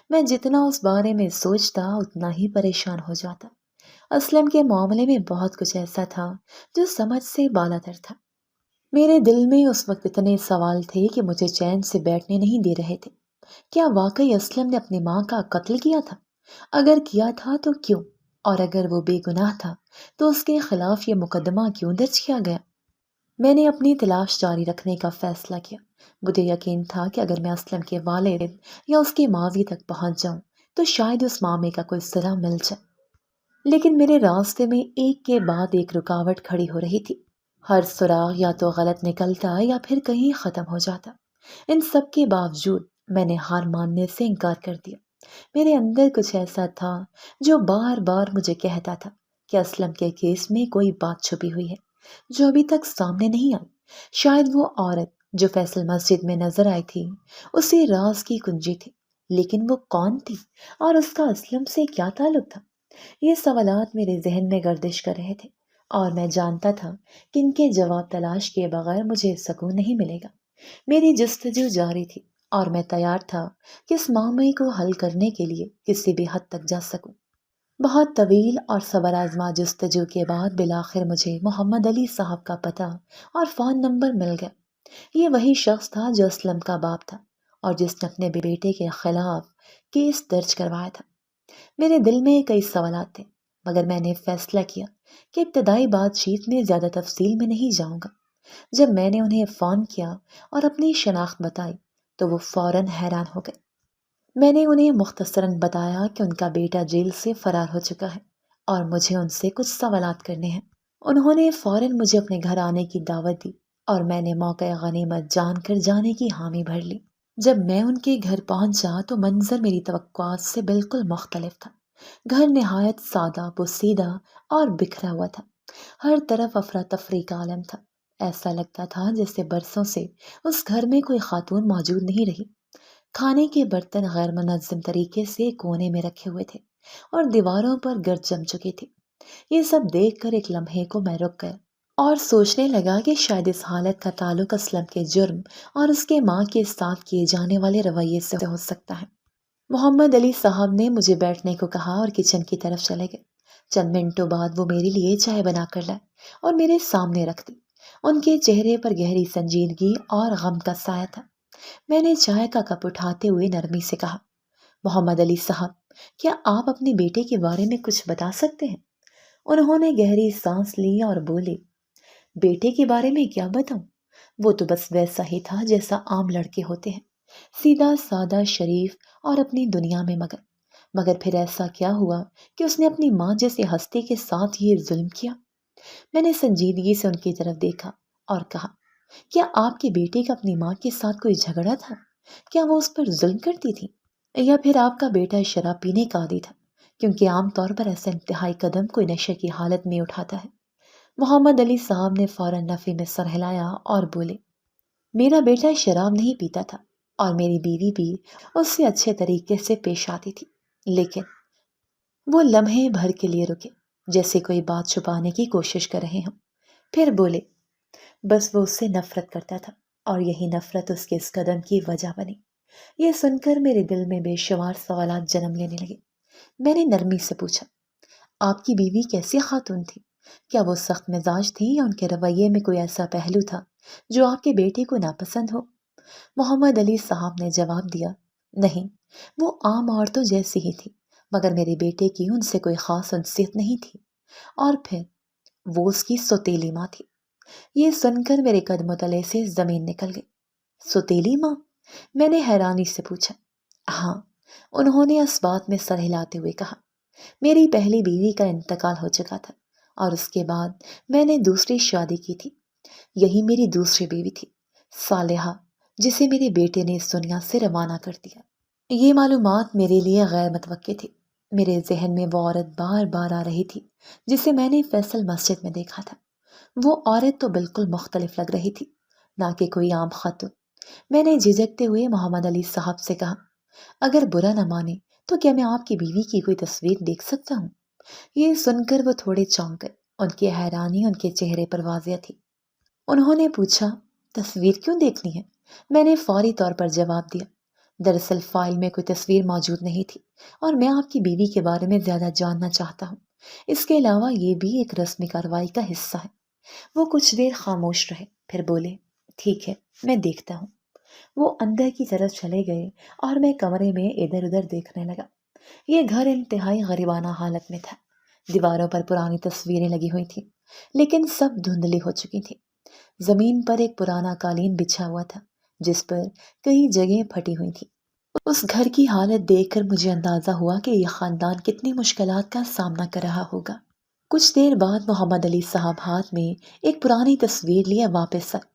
میں جتنا اس بارے میں سوچتا اتنا ہی پریشان ہو جاتا۔ اسلم کے معاملے میں بہت کچھ ایسا تھا جو سمجھ سے بالاتر تھا۔ میرے دل میں اس وقت اتنے سوال تھے کہ مجھے چین سے بیٹھنے نہیں دے رہے تھے۔ کیا واقعی اسلم نے اپنی ماں کا قتل کیا تھا؟ اگر کیا تھا تو کیوں؟ اور اگر وہ بے گناہ تھا تو اس کے خلاف یہ مقدمہ کیوں درج کیا گیا؟ میں نے اپنی تلاش جاری رکھنے کا فیصلہ کیا۔ مجھے یقین تھا کہ اگر میں اسلم کے والد یا اس کے ماضی تک پہنچ جاؤں تو شاید اس معاملے کا کوئی سرا مل جائے، لیکن میرے راستے میں ایک کے بعد ایک رکاوٹ کھڑی ہو رہی تھی۔ ہر سراغ یا تو غلط نکلتا یا پھر کہیں ختم ہو جاتا۔ ان سب کے باوجود میں نے ہار ماننے سے انکار کر دیا۔ میرے اندر کچھ ایسا تھا جو بار بار مجھے کہتا تھا کہ اسلم کے کیس میں کوئی بات چھپی ہوئی ہے جو ابھی تک سامنے نہیں آئی۔ شاید وہ عورت جو فیصل مسجد میں نظر آئی تھی اسی راز کی کنجی تھی، لیکن وہ کون تھی اور اس کا اسلم سے کیا تعلق تھا؟ یہ سوالات میرے ذہن میں گردش کر رہے تھے اور میں جانتا تھا کہ ان کے جواب تلاش کیے بغیر مجھے سکون نہیں ملے گا۔ میری جستجو جاری تھی اور میں تیار تھا کہ اس معاملے کو حل کرنے کے لیے کسی بھی حد تک جا سکوں۔ بہت طویل اور صبر آزما جستجو کے بعد بالآخر مجھے محمد علی صاحب کا پتہ اور فون نمبر مل گیا۔ یہ وہی شخص تھا جو اسلم کا باپ تھا اور جس نے اپنے بیٹے کے خلاف کیس درج کروایا تھا۔ میرے دل میں کئی سوالات تھے، مگر میں نے فیصلہ کیا کہ ابتدائی بات چیت میں زیادہ تفصیل میں نہیں جاؤں گا۔ جب میں نے انہیں فون کیا اور اپنی شناخت بتائی تو وہ فوراً حیران ہو گئے۔ میں نے انہیں مختصراً بتایا کہ ان کا بیٹا جیل سے فرار ہو چکا ہے اور مجھے ان سے کچھ سوالات کرنے ہیں۔ انہوں نے فوراً مجھے اپنے گھر آنے کی دعوت دی اور میں نے موقع غنیمت جان کر جانے کی حامی بھر لی۔ جب میں ان کے گھر پہنچا تو منظر میری توقعات سے بالکل مختلف تھا۔ گھر نہایت سادہ پوسیدہ اور بکھرا ہوا تھا۔ ہر طرف افراتفری کا عالم تھا۔ ایسا لگتا تھا جیسے برسوں سے اس گھر میں کوئی خاتون موجود نہیں رہی۔ کھانے کے برتن غیر منظم طریقے سے کونے میں رکھے ہوئے تھے اور دیواروں پر گرد جم چکی تھی۔ یہ سب دیکھ کر ایک لمحے کو میں رک گیا اور سوچنے لگا کہ شاید اس حالت کا تعلق اسلم کے جرم اور اس کے ماں کے ساتھ کیے جانے والے رویے سے ہو سکتا ہے۔ محمد علی صاحب نے مجھے بیٹھنے کو کہا اور کچن کی طرف چلے گئے۔ چند منٹوں بعد وہ میرے لیے چائے بنا کر لائے اور میرے سامنے رکھ دی۔ ان کے چہرے پر گہری سنجیدگی اور غم کا سایہ تھا۔ میں نے چائے کا کپ اٹھاتے ہوئے نرمی سے کہا، محمد علی صاحب، کیا آپ اپنے بیٹے کے بارے میں کچھ بتا سکتے ہیں؟ انہوں نے گہری سانس لی اور بولے، بیٹے کے بارے میں کیا بتاؤں؟ وہ تو بس ویسا ہی تھا جیسا عام لڑکے ہوتے ہیں، سیدھا سادہ، شریف اور اپنی دنیا میں مگر پھر ایسا کیا ہوا کہ اس نے اپنی ماں جیسے ہستی کے ساتھ یہ ظلم کیا؟ میں نے سنجیدگی سے ان کی طرف دیکھا اور کہا، کیا آپ کے بیٹے کا اپنی ماں کے ساتھ کوئی جھگڑا تھا؟ کیا وہ اس پر ظلم کرتی تھی؟ یا پھر آپ کا بیٹا شراب پینے کا عادی تھا؟ کیونکہ عام طور پر ایسا انتہائی قدم کوئی نشے کی حالت میں اٹھاتا ہے۔ محمد علی صاحب نے فوراً نفی میں سر ہلایا اور بولے، میرا بیٹا شراب نہیں پیتا تھا اور میری بیوی بھی اس سے اچھے طریقے سے پیش آتی تھی، لیکن وہ لمحے بھر کے لیے رکے جیسے کوئی بات چھپانے کی کوشش کر رہے ہوں، پھر بولے، بس وہ اس سے نفرت کرتا تھا اور یہی نفرت اس کے اس قدم کی وجہ بنی۔ یہ سن کر میرے دل میں بے شمار سوالات جنم لینے لگے۔ میں نے نرمی سے پوچھا، آپ کی بیوی کیسی خاتون تھی؟ کیا وہ سخت مزاج تھی یا ان کے رویے میں کوئی ایسا پہلو تھا جو آپ کے بیٹے کو ناپسند ہو؟ محمد علی صاحب نے جواب دیا، نہیں، وہ عام عورتوں جیسی ہی تھی، مگر میرے بیٹے کی ان سے کوئی خاص انسیت نہیں تھی، اور پھر وہ اس کی سوتیلی ماں تھی۔ یہ سن کر میرے قدموں تلے سے زمین نکل گئی۔ سوتیلی ماں؟ میں نے حیرانی سے پوچھا۔ ہاں، انہوں نے اس بات میں سر ہلاتے ہوئے کہا۔ میری پہلی بیوی کا انتقال ہو چکا تھا اور اس کے بعد میں نے دوسری شادی کی تھی۔ یہی میری دوسری بیوی تھی، صالحہ، جسے میرے بیٹے نے اس دنیا سے روانہ کر دیا۔ یہ معلومات میرے لیے غیر متوقع تھی۔ میرے ذہن میں وہ عورت بار بار آ رہی تھی جسے میں نے فیصل مسجد میں دیکھا تھا۔ وہ عورت تو بالکل مختلف لگ رہی تھی، نہ کہ کوئی عام خاتون۔ میں نے جھجکتے ہوئے محمد علی صاحب سے کہا، اگر برا نہ مانے تو کیا میں آپ کی بیوی کی کوئی تصویر دیکھ سکتا ہوں؟ یہ سن کر وہ تھوڑے چونک گئے۔ ان کی حیرانی ان کے چہرے پر واضح تھی۔ انہوں نے پوچھا، تصویر کیوں دیکھنی ہے؟ میں نے فوری طور پر جواب دیا، دراصل فائل میں کوئی تصویر موجود نہیں تھی اور میں آپ کی بیوی کے بارے میں زیادہ جاننا چاہتا ہوں۔ اس کے علاوہ یہ بھی ایک رسمی کارروائی کا حصہ ہے۔ وہ کچھ دیر خاموش رہے، پھر بولے، ٹھیک ہے، میں دیکھتا ہوں۔ وہ اندر کی طرف چلے گئے اور میں کمرے میں ادھر ادھر دیکھنے لگا۔ یہ گھر انتہائی غریبانہ حالت میں تھا۔ دیواروں پر پرانی تصویریں لگی ہوئی تھیں، لیکن سب دھندلی ہو چکی تھیں۔ زمین پر ایک پرانا قالین بچھا ہوا تھا جس پر کئی جگہیں پھٹی ہوئی تھیں۔ اس گھر کی حالت دیکھ کر مجھے اندازہ ہوا کہ یہ خاندان کتنی مشکلات کا سامنا کر رہا ہوگا۔ کچھ دیر بعد محمد علی صاحب ہاتھ میں ایک پرانی تصویر لیے واپس آئے۔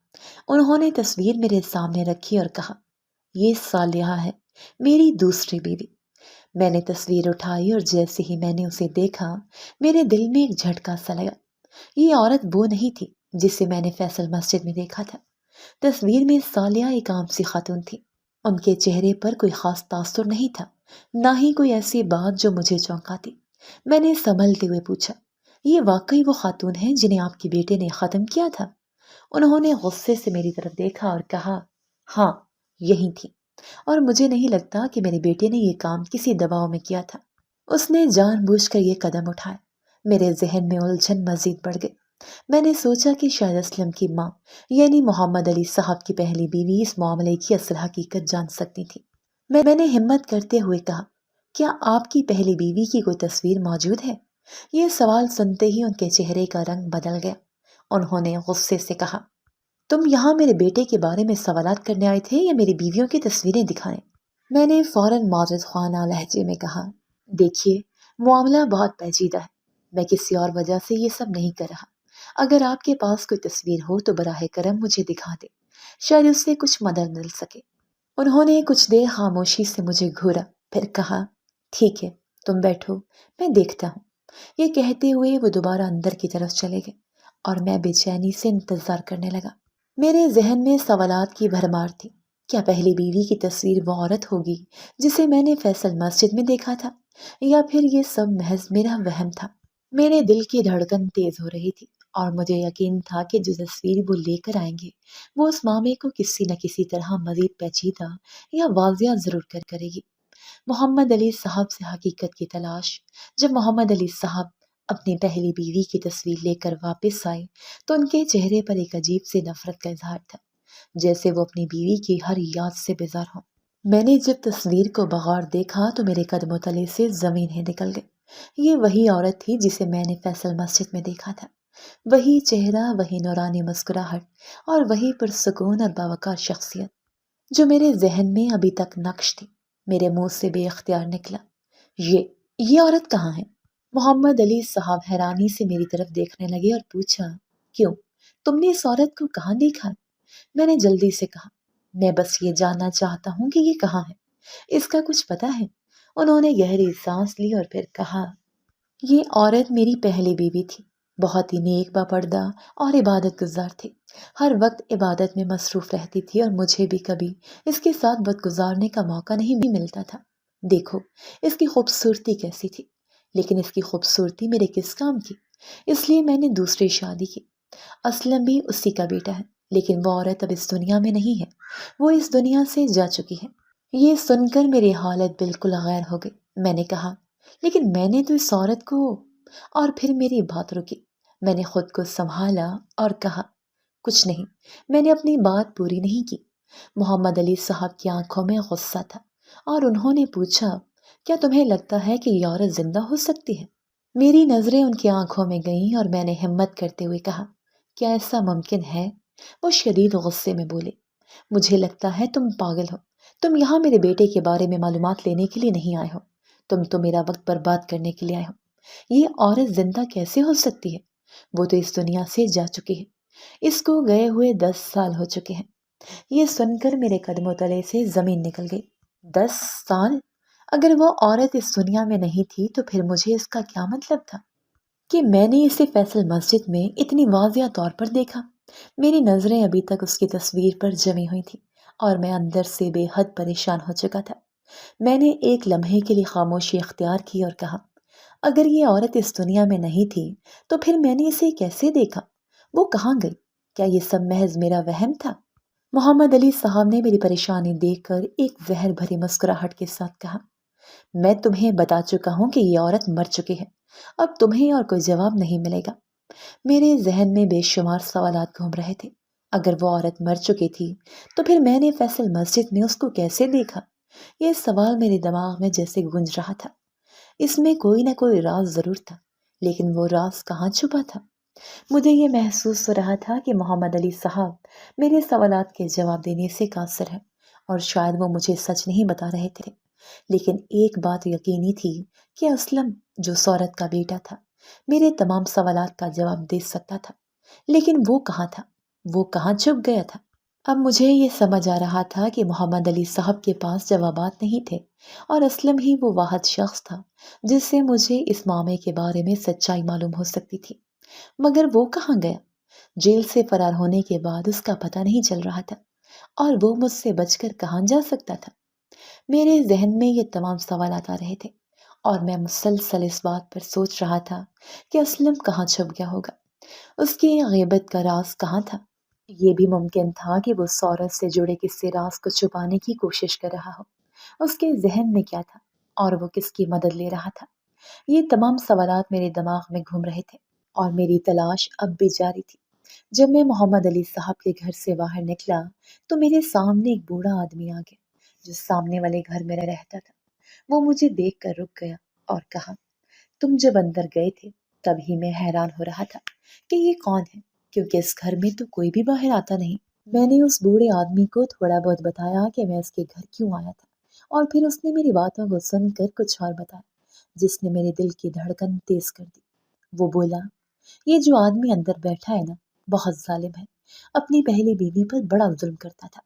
انہوں نے تصویر میرے سامنے رکھی اور کہا، یہ صالحہ ہے، میری دوسری بیوی۔ میں نے تصویر اٹھائی اور جیسے ہی میں نے اسے دیکھا میرے دل میں ایک جھٹکا سا لگا۔ یہ عورت وہ نہیں تھی جسے میں نے فیصل مسجد میں دیکھا تھا۔ تصویر میں صالحہ ایک عام سی خاتون تھی۔ ان کے چہرے پر کوئی خاص تاثر نہیں تھا، نہ ہی کوئی ایسی بات جو مجھے چونکاتی۔ میں نے سنبھلتے ہوئے پوچھا، یہ واقعی وہ خاتون ہیں جنہیں آپ کے بیٹے نے ختم کیا تھا؟ انہوں نے غصے سے میری طرف دیکھا اور کہا، ہاں، یہی تھی، اور مجھے نہیں لگتا کہ میرے بیٹے نے یہ کام کسی دباؤ میں کیا تھا۔ اس نے جان بوجھ کر یہ قدم اٹھایا۔ میرے ذہن میں الجھن مزید بڑھ گئی۔ میں نے سوچا کہ شاید اسلم کی ماں یعنی محمد علی صاحب کی پہلی بیوی اس معاملے کی اصل حقیقت جان سکتی تھی۔ میں نے ہمت کرتے ہوئے کہا، کیا آپ کی پہلی بیوی کی کوئی تصویر موجود ہے؟ یہ سوال سنتے ہی ان کے چہرے کا رنگ بدل گیا۔ انہوں نے غصے سے کہا، تم یہاں میرے بیٹے کے بارے میں سوالات کرنے آئے تھے یا میری بیویوں کی تصویریں دکھائیں؟ میں نے فوراً معذرت خواہ لہجے میں کہا، دیکھیے، معاملہ بہت پیچیدہ ہے، میں کسی اور وجہ سے یہ سب نہیں کر رہا۔ اگر آپ کے پاس کوئی تصویر ہو تو براہ کرم مجھے دکھا دیں، شاید اس سے کچھ مدد مل سکے۔ انہوں نے کچھ دیر خاموشی سے مجھے گھورا، پھر کہا، ٹھیک ہے، تم بیٹھو، میں دیکھتا ہوں۔ یہ کہتے ہوئے وہ دوبارہ اندر کی طرف چلے گئے اور میں بے چینی سے انتظار کرنے لگا۔ میرے ذہن میں سوالات کی بھرمار تھی۔ کیا پہلی بیوی کی تصویر وہ عورت ہوگی جسے میں نے فیصل مسجد میں دیکھا تھا، یا پھر یہ سب محض میرا وہم تھا؟ میرے دل کی دھڑکن تیز ہو رہی تھی اور مجھے یقین تھا کہ جو تصویر وہ لے کر آئیں گے وہ اس معاملے کو کسی نہ کسی طرح مزید پیچیدہ یا واضح ضرور کرے گی۔ محمد علی صاحب سے حقیقت کی تلاش۔ جب محمد علی صاحب اپنی پہلی بیوی کی تصویر لے کر واپس آئے تو ان کے چہرے پر ایک عجیب سی نفرت کا اظہار تھا، جیسے وہ اپنی بیوی کی ہر یاد سے بیزار ہوں۔ میں نے جب تصویر کو بغور دیکھا تو میرے قدموں تلے سے زمین ہی نکل گئی۔ یہ وہی عورت تھی جسے میں نے فیصل مسجد میں دیکھا تھا۔ وہی چہرہ، وہی نورانی مسکراہٹ اور وہی پرسکون اور باوقار شخصیت جو میرے ذہن میں ابھی تک نقش تھی۔ میرے منہ سے بے اختیار نکلا، یہ عورت کہاں ہے؟ محمد علی صاحب حیرانی سے میری طرف دیکھنے لگے اور پوچھا، کیوں، تم نے اس عورت کو کہاں دیکھا؟ میں نے جلدی سے کہا، میں بس یہ جاننا چاہتا ہوں کہ یہ کہاں ہے، اس کا کچھ پتہ ہے؟ انہوں نے گہری سانس لی اور پھر کہا، یہ عورت میری پہلی بیوی تھی، بہت ہی نیک باپردہ اور عبادت گزار تھی، ہر وقت عبادت میں مصروف رہتی تھی اور مجھے بھی کبھی اس کے ساتھ وقت گزارنے کا موقع نہیں ملتا تھا۔ دیکھو اس کی خوبصورتی کیسی تھی، لیکن اس کی خوبصورتی میرے کس کام کی؟ اس لیے میں نے دوسری شادی کی۔ اسلم بھی اسی کا بیٹا ہے، لیکن وہ عورت اب اس دنیا میں نہیں ہے، وہ اس دنیا سے جا چکی ہے۔ یہ سن کر میری حالت بالکل غیر ہو گئی۔ میں نے کہا، لیکن میں نے تو اس عورت کو، اور پھر میری بات رکی۔ میں نے خود کو سنبھالا اور کہا، کچھ نہیں، میں نے اپنی بات پوری نہیں کی۔ محمد علی صاحب کی آنکھوں میں غصہ تھا اور انہوں نے پوچھا، کیا تمہیں لگتا ہے کہ یہ عورت زندہ ہو سکتی ہے؟ میری نظریں ان کی آنکھوں میں گئیں اور میں نے ہمت کرتے ہوئے کہا، کیا ایسا ممکن ہے؟ وہ شدید غصے میں بولے، مجھے لگتا ہے تم پاگل ہو، تم یہاں میرے بیٹے کے بارے میں معلومات لینے کے لیے نہیں آئے ہو، تم تو میرا وقت برباد کرنے کے لیے آئے ہو۔ یہ عورت زندہ کیسے ہو سکتی ہے؟ وہ تو اس دنیا سے جا چکی ہے، اس کو گئے ہوئے 10 سال ہو چکے ہیں۔ یہ سن کر میرے قدموں تلے سے زمین نکل گئی۔ 10 سال؟ اگر وہ عورت اس دنیا میں نہیں تھی تو پھر مجھے اس کا کیا مطلب تھا کہ میں نے اسے فیصل مسجد میں اتنی واضح طور پر دیکھا؟ میری نظریں ابھی تک اس کی تصویر پر جمی ہوئی تھی اور میں اندر سے بے حد پریشان ہو چکا تھا۔ میں نے ایک لمحے کے لیے خاموشی اختیار کی اور کہا، اگر یہ عورت اس دنیا میں نہیں تھی تو پھر میں نے اسے کیسے دیکھا؟ وہ کہاں گئی؟ کیا یہ سب محض میرا وہم تھا؟ محمد علی صاحب نے میری پریشانی دیکھ کر ایک زہر بھری مسکراہٹ کے ساتھ کہا، میں تمہیں بتا چکا ہوں کہ یہ عورت مر چکی ہے، اب تمہیں اور کوئی جواب نہیں ملے گا۔ میرے ذہن میں بے شمار سوالات گھوم رہے تھے۔ اگر وہ عورت مر چکی تھی تو پھر میں نے فیصل مسجد میں اس کو کیسے دیکھا؟ یہ سوال میرے دماغ میں جیسے گونج رہا تھا۔ اس میں کوئی نہ کوئی راز ضرور تھا، لیکن وہ راز کہاں چھپا تھا؟ مجھے یہ محسوس ہو رہا تھا کہ محمد علی صاحب میرے سوالات کے جواب دینے سے قاصر ہیں اور شاید وہ مجھے سچ نہیں بتا رہے تھے۔ لیکن ایک بات یقینی تھی کہ اسلم، جو سورت کا بیٹا تھا، میرے تمام سوالات کا جواب دے سکتا تھا۔ لیکن وہ کہاں تھا؟ وہ کہاں چھپ گیا تھا؟ اب مجھے یہ سمجھ آ رہا تھا کہ محمد علی صاحب کے پاس جوابات نہیں تھے اور اسلم ہی وہ واحد شخص تھا جس سے مجھے اس معاملے کے بارے میں سچائی معلوم ہو سکتی تھی۔ مگر وہ کہاں گیا؟ جیل سے فرار ہونے کے بعد اس کا پتہ نہیں چل رہا تھا، اور وہ مجھ سے بچ کر کہاں جا سکتا تھا؟ میرے ذہن میں یہ تمام سوالات آ رہے تھے اور میں مسلسل اس بات پر سوچ رہا تھا کہ اسلم کہاں چھپ گیا ہوگا، اس کی غیبت کا راز کہاں تھا۔ یہ بھی ممکن تھا کہ وہ سورت سے جڑے کسی راز کو چھپانے کی کوشش کر رہا ہو۔ اس کے ذہن میں کیا تھا اور وہ کس کی مدد لے رہا تھا؟ یہ تمام سوالات میرے دماغ میں گھوم رہے تھے اور میری تلاش اب بھی جاری تھی۔ جب میں محمد علی صاحب کے گھر سے باہر نکلا تو میرے سامنے ایک بوڑھا آدمی آ گیا جو سامنے والے گھر میں رہتا تھا۔ وہ مجھے دیکھ کر رک گیا اور کہا، تم جب اندر گئے تھے تبھی میں حیران ہو رہا تھا کہ یہ کون ہے، کیونکہ اس گھر میں تو کوئی بھی باہر آتا نہیں۔ میں نے اس بوڑھے آدمی کو تھوڑا بہت بتایا کہ میں اس کے گھر کیوں آیا تھا، اور پھر اس نے میری باتوں کو سن کر کچھ اور بتایا جس نے میرے دل کی دھڑکن تیز کر دی۔ وہ بولا، یہ جو آدمی اندر بیٹھا ہے نا، بہت ظالم ہے، اپنی پہلی بیوی پر بڑا ظلم کرتا تھا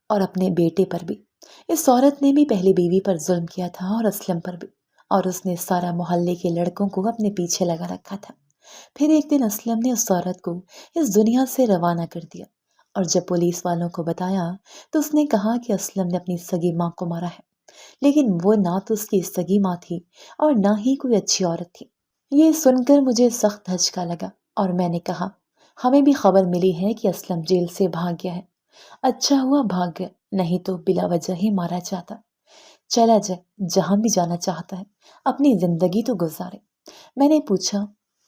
اور اپنے بیٹے پر بھی۔ اس عورت نے بھی پہلی بیوی پر ظلم کیا تھا اور اسلم پر بھی، اور اس نے سارا محلے کے لڑکوں کو اپنے پیچھے لگا رکھا تھا۔ پھر ایک دن اسلم نے اس عورت کو اس دنیا سے روانہ کر دیا، اور جب پولیس والوں کو بتایا تو اس نے کہا کہ اسلم نے اپنی سگی ماں کو مارا ہے، لیکن وہ نہ تو اس کی سگی ماں تھی اور نہ ہی کوئی اچھی عورت تھی۔ یہ سن کر مجھے سخت دھچکا لگا اور میں نے کہا، ہمیں بھی خبر ملی ہے کہ اسلم جیل سے بھاگ گیا ہے۔ اچھا ہوا بھاگ گیا، نہیں تو بلا وجہ ہی مارا جاتا۔ چلا جائے جہاں بھی جانا چاہتا ہے، اپنی زندگی تو گزارے۔ میں نے پوچھا،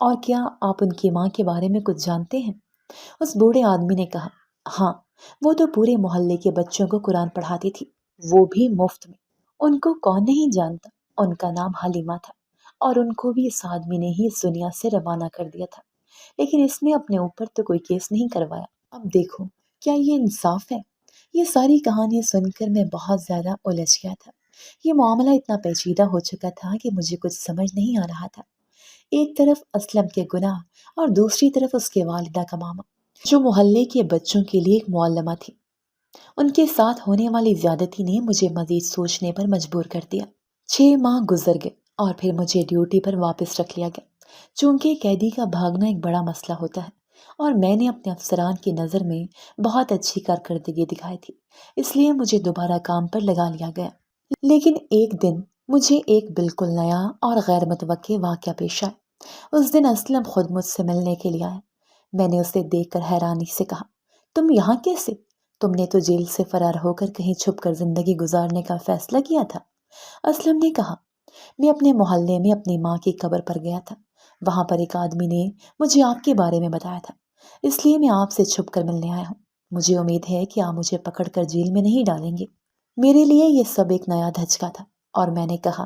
اور کیا آپ ان کی ماں کے بارے میں کچھ جانتے ہیں؟ اس بوڑھے آدمی نے کہا، ہاں، وہ تو پورے محلے کے بچوں کو قرآن پڑھاتی تھی، وہ بھی مفت میں۔ ان کو کون نہیں جانتا؟ ان کا نام حلیمہ تھا، اور ان کو بھی اس آدمی نے ہی اس دنیا سے روانہ کر دیا تھا، لیکن اس نے اپنے اوپر تو کوئی کیس نہیں کروایا۔ اب دیکھو، کیا یہ انصاف ہے؟ یہ ساری کہانی سن کر میں بہت زیادہ الجھ گیا تھا۔ یہ معاملہ اتنا پیچیدہ ہو چکا تھا کہ مجھے کچھ سمجھ نہیں آ رہا تھا۔ ایک طرف اسلم کے گناہ اور دوسری طرف اس کے والدہ کا معاملہ، جو محلے کے بچوں کے لیے ایک معلمہ تھی۔ ان کے ساتھ ہونے والی زیادتی نے مجھے مزید سوچنے پر مجبور کر دیا۔ 6 ماہ گزر گئے اور پھر مجھے ڈیوٹی پر واپس رکھ لیا گیا، چونکہ قیدی کا بھاگنا ایک بڑا مسئلہ ہوتا ہے اور میں نے اپنے افسران کی نظر میں بہت اچھی کارکردگی دکھائی تھی، اس لیے مجھے دوبارہ کام پر لگا لیا گیا۔ لیکن ایک دن مجھے ایک بالکل نیا اور غیر متوقع واقعہ پیش آیا۔ اس دن اسلم خود مجھ سے ملنے کے لیے آیا۔ میں نے اسے دیکھ کر حیرانی سے کہا، تم یہاں کیسے؟ تم نے تو جیل سے فرار ہو کر کہیں چھپ کر زندگی گزارنے کا فیصلہ کیا تھا۔ اسلم نے کہا، میں اپنے محلے میں اپنی ماں کی قبر پر گیا تھا، وہاں پر ایک آدمی نے مجھے آپ کے بارے میں بتایا تھا، اس لیے میں آپ سے چھپ کر ملنے آیا ہوں۔ مجھے امید ہے کہ آپ مجھے پکڑ کر جیل میں نہیں ڈالیں گے۔ میرے لیے یہ سب ایک نیا دھچکا تھا اور میں نے کہا،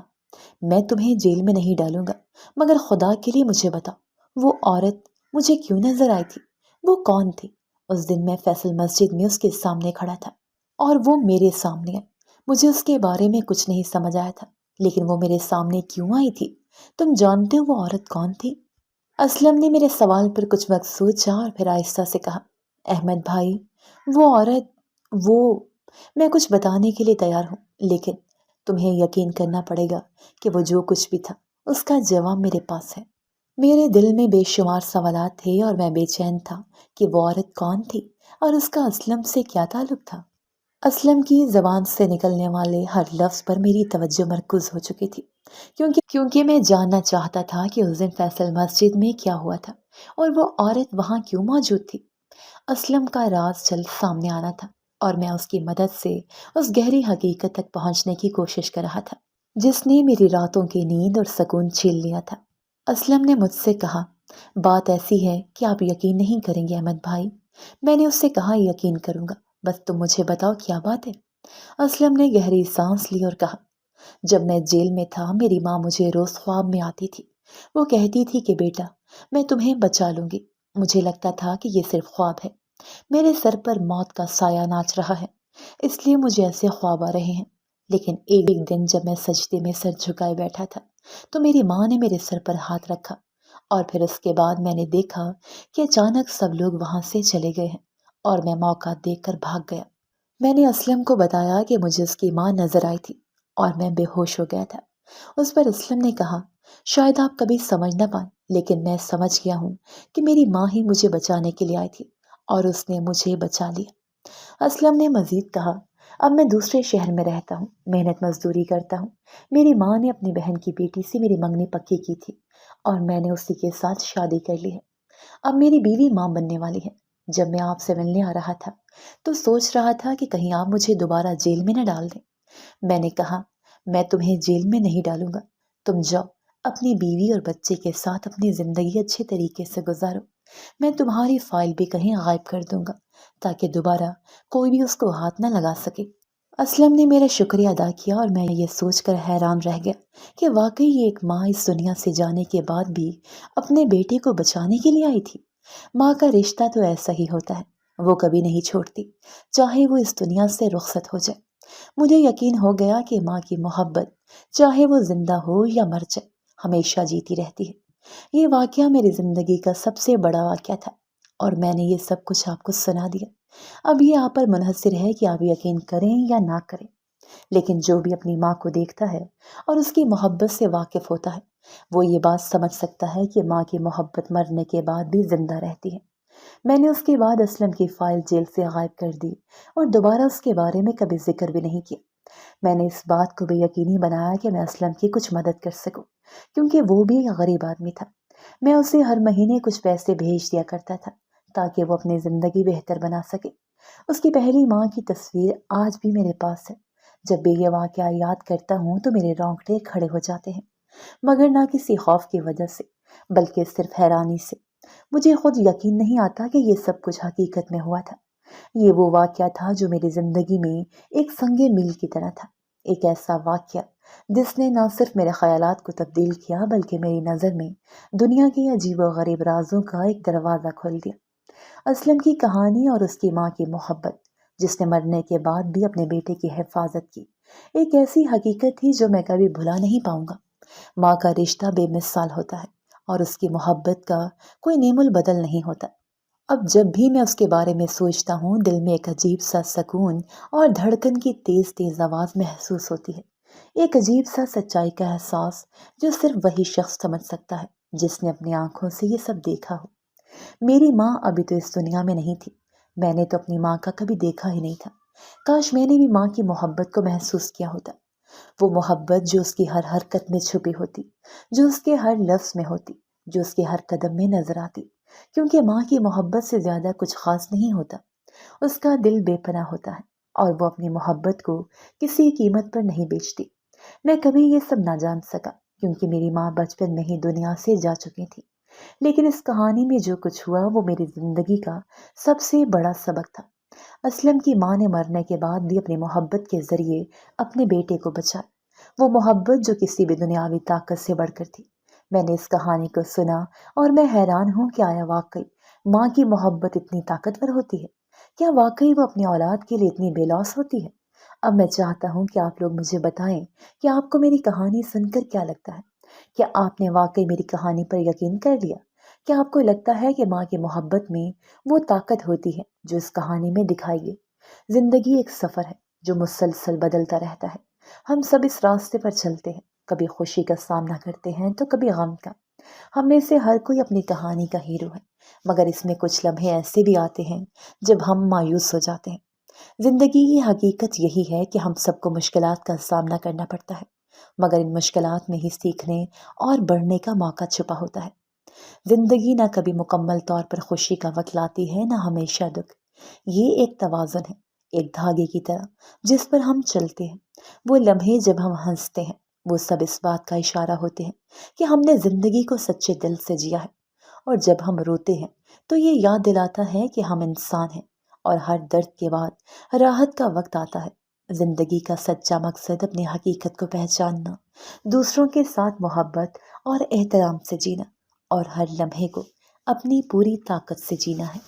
میں تمہیں جیل میں نہیں ڈالوں گا، مگر خدا کے لیے مجھے بتاؤ، وہ عورت مجھے کیوں نظر آئی تھی؟ وہ کون تھی؟ اس دن میں فیصل مسجد میں اس کے سامنے کھڑا تھا اور وہ میرے سامنے ہے۔ مجھے اس کے بارے میں کچھ نہیں سمجھ آیا تھا، لیکن وہ میرے سامنے کیوں آئی تھی؟ تم جانتے ہو وہ عورت کون تھی؟ اسلم نے میرے سوال پر کچھ وقت سوچا اور پھر آہستہ سے کہا، احمد بھائی، وہ عورت، وہ میں کچھ بتانے کے لیے تیار ہوں، لیکن تمہیں یقین کرنا پڑے گا کہ وہ جو کچھ بھی تھا اس کا جواب میرے پاس ہے۔ میرے دل میں بے شمار سوالات تھے اور میں بے چین تھا کہ وہ عورت کون تھی اور اس کا اسلم سے کیا تعلق تھا۔ اسلم کی زبان سے نکلنے والے ہر لفظ پر میری توجہ مرکوز ہو چکی تھی، کیونکہ میں جاننا چاہتا تھا کہ اس دن فیصل مسجد میں کیا ہوا تھا اور وہ عورت وہاں کیوں موجود تھی۔ اسلم کا راز جلد سامنے آنا تھا اور میں اس کی مدد سے اس گہری حقیقت تک پہنچنے کی کوشش کر رہا تھا جس نے میری راتوں کی نیند اور سکون چھین لیا تھا۔ اسلم نے مجھ سے کہا، بات ایسی ہے کہ آپ یقین نہیں کریں گے احمد بھائی۔ میں نے اس سے کہا، یقین کروں گا، بس تم مجھے بتاؤ کیا بات ہے۔ اسلم نے گہری سانس لی اور کہا، جب میں جیل میں تھا میری ماں مجھے روز خواب میں آتی تھی۔ وہ کہتی تھی کہ بیٹا، میں تمہیں بچا لوں گی۔ مجھے لگتا تھا کہ یہ صرف خواب ہے، میرے سر پر موت کا سایہ ناچ رہا ہے، اس لیے مجھے ایسے خواب آ رہے ہیں۔ لیکن ایک دن جب میں سجدے میں سر جھکائے بیٹھا تھا تو میری ماں نے میرے سر پر ہاتھ رکھا اور پھر اس کے بعد میں نے دیکھا کہ اچانک سب لوگ وہاں سے چلے گئے ہیں اور میں موقع دیکھ کر بھاگ گیا۔ میں نے اسلم کو بتایا کہ مجھے اس کی ماں نظر آئی تھی اور میں بے ہوش ہو گیا تھا۔ اس پر اسلم نے کہا، شاید آپ کبھی سمجھ نہ پائیں، لیکن میں سمجھ گیا ہوں کہ میری ماں ہی مجھے بچانے کے لیے آئی تھی اور اس نے مجھے بچا لیا۔ اسلم نے مزید کہا، اب میں دوسرے شہر میں رہتا ہوں، محنت مزدوری کرتا ہوں۔ میری ماں نے اپنی بہن کی بیٹی سے میری منگنی پکی کی تھی اور میں نے اسی کے ساتھ شادی کر لی ہے۔ اب میری بیوی ماں بننے والی ہے۔ جب میں آپ سے ملنے آ رہا تھا تو سوچ رہا تھا کہ کہیں آپ مجھے دوبارہ جیل میں نہ ڈال دیں۔ میں نے کہا، میں تمہیں جیل میں نہیں ڈالوں گا، تم جاؤ اپنی بیوی اور بچے کے ساتھ اپنی زندگی اچھے طریقے سے گزارو۔ میں تمہاری فائل بھی کہیں غائب کر دوں گا تاکہ دوبارہ کوئی بھی اس کو ہاتھ نہ لگا سکے۔ اسلم نے میرا شکریہ ادا کیا اور میں یہ سوچ کر حیران رہ گیا کہ واقعی یہ ایک ماں اس دنیا سے جانے کے بعد بھی اپنے بیٹے کو بچانے کے لیے آئی تھی۔ ماں کا رشتہ تو ایسا ہی ہوتا ہے، وہ کبھی نہیں چھوڑتی، چاہے وہ اس دنیا سے رخصت ہو جائے۔ مجھے یقین ہو گیا کہ ماں کی محبت، چاہے وہ زندہ ہو یا مر جائے، ہمیشہ جیتی رہتی ہے۔ یہ واقعہ میری زندگی کا سب سے بڑا واقعہ تھا اور میں نے یہ سب کچھ آپ کو سنا دیا۔ اب یہ آپ پر منحصر ہے کہ آپ یقین کریں یا نہ کریں، لیکن جو بھی اپنی ماں کو دیکھتا ہے اور اس کی محبت سے واقف ہوتا ہے وہ یہ بات سمجھ سکتا ہے کہ ماں کی محبت مرنے کے بعد بھی زندہ رہتی ہے۔ میں نے اس کے بعد اسلم کی فائل جیل سے غائب کر دی اور دوبارہ اس کے بارے میں کبھی ذکر بھی نہیں کیا۔ میں نے اس بات کو بھی یقینی بنایا کہ میں اسلم کی کچھ مدد کر سکوں، کیونکہ وہ بھی ایک غریب آدمی تھا۔ میں اسے ہر مہینے کچھ پیسے بھیج دیا کرتا تھا تاکہ وہ اپنی زندگی بہتر بنا سکے۔ اس کی پہلی ماں کی تصویر آج بھی میرے پاس ہے۔ جب بھی یہ واقعہ یاد کرتا ہوں تو میرے رونگٹے کھڑے ہو جاتے ہیں، مگر نہ کسی خوف کی وجہ سے بلکہ صرف حیرانی سے۔ مجھے خود یقین نہیں آتا کہ یہ سب کچھ حقیقت میں ہوا تھا۔ یہ وہ واقعہ تھا جو میری زندگی میں ایک سنگ میل کی طرح تھا، ایک ایسا واقعہ جس نے نہ صرف میرے خیالات کو تبدیل کیا بلکہ میری نظر میں دنیا کے عجیب و غریب رازوں کا ایک دروازہ کھول دیا۔ اسلم کی کہانی اور اس کی ماں کی محبت، جس نے مرنے کے بعد بھی اپنے بیٹے کی حفاظت کی، ایک ایسی حقیقت تھی جو میں کبھی بھلا نہیں پاؤں گا۔ ماں کا رشتہ بے مثال ہوتا ہے اور اس کی محبت کا کوئی نیم البدل نہیں ہوتا۔ اب جب بھی میں اس کے بارے میں سوچتا ہوں دل میں ایک عجیب سا سکون اور دھڑکن کی تیز تیز آواز محسوس ہوتی ہے، ایک عجیب سا سچائی کا احساس جو صرف وہی شخص سمجھ سکتا ہے جس نے اپنی آنکھوں سے یہ سب دیکھا ہو۔ میری ماں ابھی تو اس دنیا میں نہیں تھی، میں نے تو اپنی ماں کا کبھی دیکھا ہی نہیں تھا۔ کاش میں نے بھی ماں کی محبت کو محسوس کیا ہوتا، وہ محبت جو اس کی ہر حرکت میں چھپی ہوتی، جو اس کے ہر لفظ میں ہوتی، جو اس کے ہر قدم میں نظر آتی، کیونکہ ماں کی محبت سے زیادہ کچھ خاص نہیں ہوتا۔ اس کا دل بے پناہ ہوتا ہے اور وہ اپنی محبت کو کسی قیمت پر نہیں بیچتی۔ میں کبھی یہ سب نہ جان سکا کیونکہ میری ماں بچپن میں ہی دنیا سے جا چکی تھی، لیکن اس کہانی میں جو کچھ ہوا وہ میری زندگی کا سب سے بڑا سبق تھا۔ اسلم کی ماں نے مرنے کے بعد بھی اپنی محبت کے ذریعے اپنے بیٹے کو بچایا، وہ محبت جو کسی بھی دنیاوی طاقت سے بڑھ کر تھی۔ میں نے اس کہانی کو سنا اور میں حیران ہوں کہ آیا واقعی ماں کی محبت اتنی طاقتور ہوتی ہے؟ کیا واقعی وہ اپنی اولاد کے لیے اتنی بے لوث ہوتی ہے؟ اب میں چاہتا ہوں کہ آپ لوگ مجھے بتائیں کہ آپ کو میری کہانی سن کر کیا لگتا ہے؟ کیا آپ نے واقعی میری کہانی پر یقین کر لیا؟ کیا آپ کو لگتا ہے کہ ماں کی محبت میں وہ طاقت ہوتی ہے جو اس کہانی میں دکھائی گئی؟ زندگی ایک سفر ہے جو مسلسل بدلتا رہتا ہے۔ ہم سب اس راستے پر چلتے ہیں، کبھی خوشی کا سامنا کرتے ہیں تو کبھی غم کا۔ ہم میں سے ہر کوئی اپنی کہانی کا ہیرو ہے، مگر اس میں کچھ لمحے ایسے بھی آتے ہیں جب ہم مایوس ہو جاتے ہیں۔ زندگی کی حقیقت یہی ہے کہ ہم سب کو مشکلات کا سامنا کرنا پڑتا ہے، مگر ان مشکلات میں ہی سیکھنے اور بڑھنے کا موقع چھپا ہوتا ہے۔ زندگی نہ کبھی مکمل طور پر خوشی کا وقت لاتی ہے، نہ ہمیشہ دکھ۔ یہ ایک توازن ہے، ایک دھاگے کی طرح جس پر ہم چلتے ہیں۔ وہ لمحے جب ہم ہنستے ہیں، وہ سب اس بات کا اشارہ ہوتے ہیں کہ ہم نے زندگی کو سچے دل سے جیا ہے، اور جب ہم روتے ہیں تو یہ یاد دلاتا ہے کہ ہم انسان ہیں، اور ہر درد کے بعد راحت کا وقت آتا ہے۔ زندگی کا سچا مقصد اپنی حقیقت کو پہچاننا، دوسروں کے ساتھ محبت اور احترام سے جینا، اور ہر لمحے کو اپنی پوری طاقت سے جینا ہے۔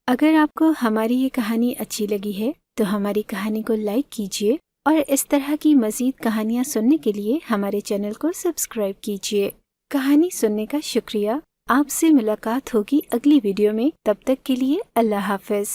اگر آپ کو ہماری یہ کہانی اچھی لگی ہے تو ہماری کہانی کو لائک کیجیے، اور اس طرح کی مزید کہانیاں سننے کے لیے ہمارے چینل کو سبسکرائب کیجیے۔ کہانی سننے کا شکریہ۔ آپ سے ملاقات ہوگی اگلی ویڈیو میں، تب تک کے لیے اللہ حافظ۔